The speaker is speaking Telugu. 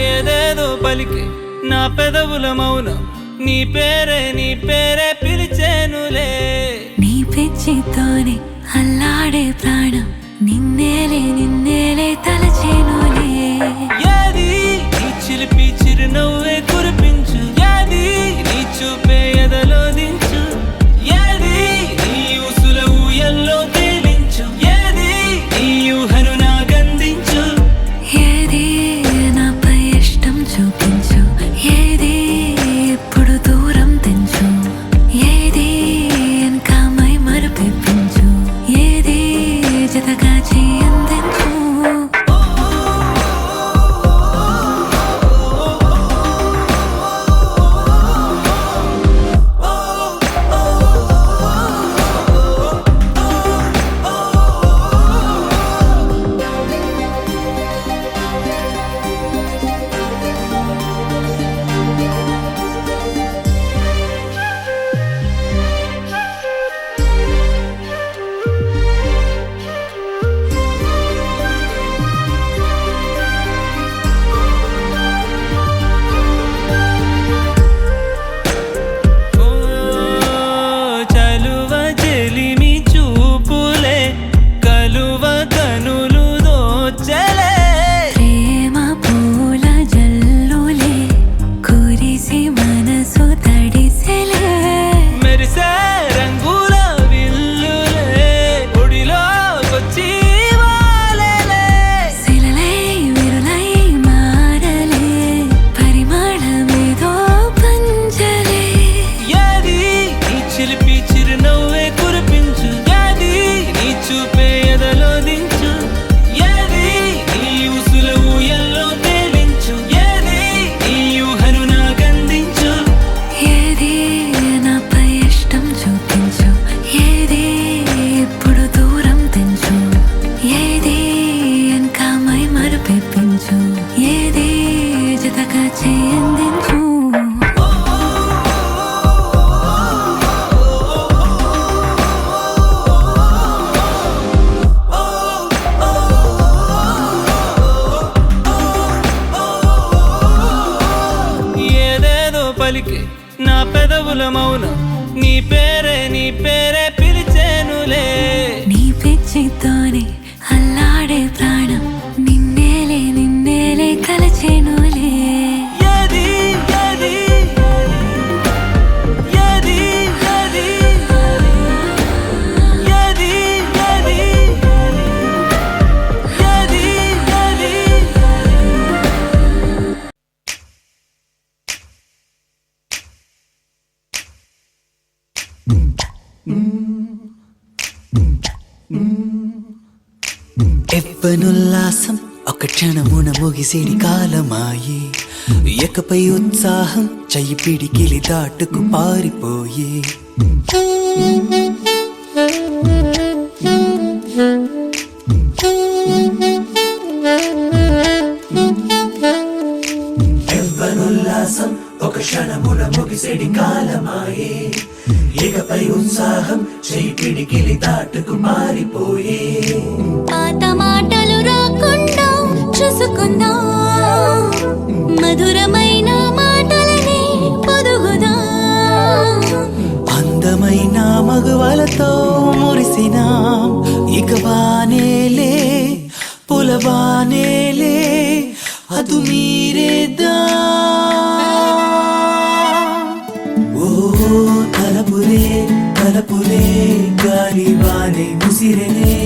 ఏదేదో పలికి నా పెదవుల మౌనం నీ పేరే పిలిచేనులే. నీ పిచ్చితోనే అల్లాడే ప్రాణం నిన్నేలే తలచేనులే. ఏది నీ చిలిపి చిరునవ్వే కురిపించు, ఏది నీ చూపే ఎదలో దించు, ఏది నీ ఊసుల ఊయల్లో తేలించు, ఏది నీ ఊహను నాకందించు. ఏది నాపై ఇష్టం చూపించు, ఏది ఎప్పుడు దూరం తెంచు, ఏది ఇంకా మై మరపించు, ఏది జతగా చేయందించు. ఏది జతగా చేయందించు. ఏదేదో పలికి నా పెదవుల మౌనం నీ పేరే పిలిచేనులే. నీ పిచ్చితోనే అల్లాడే ప్రాణం నిన్నేలే కలచేనులే. ఏది ఏది ఏది ఏది ఏది ఏది ఏది ఏది ఎవ్వనుల్లాసం ఒక క్షణమున ముగిసిడి కాలమాయే, ఎకపై ఉత్సాహం చెయ్యి పిడికిలి దాటుకు పారిపోయే. ఎవ్వనుల్లాసం ఒక క్షణమున ముగిసిడి కాలమాయే, ఇకపై ఉత్సాహం చెయ్యి పిడికిలి దాటుకు మారిపోయే. పాత మాటలు రాకుండా చూసుకుందాం, మధురమైన మాటలని పొదుగుదాం. అందమైన మగువలతో మురిసినాం, ఇక వానేలే పులవానేలే అదు మీరేద్దా. ఓ తలపులే గాలి వానే ముసిరెనే.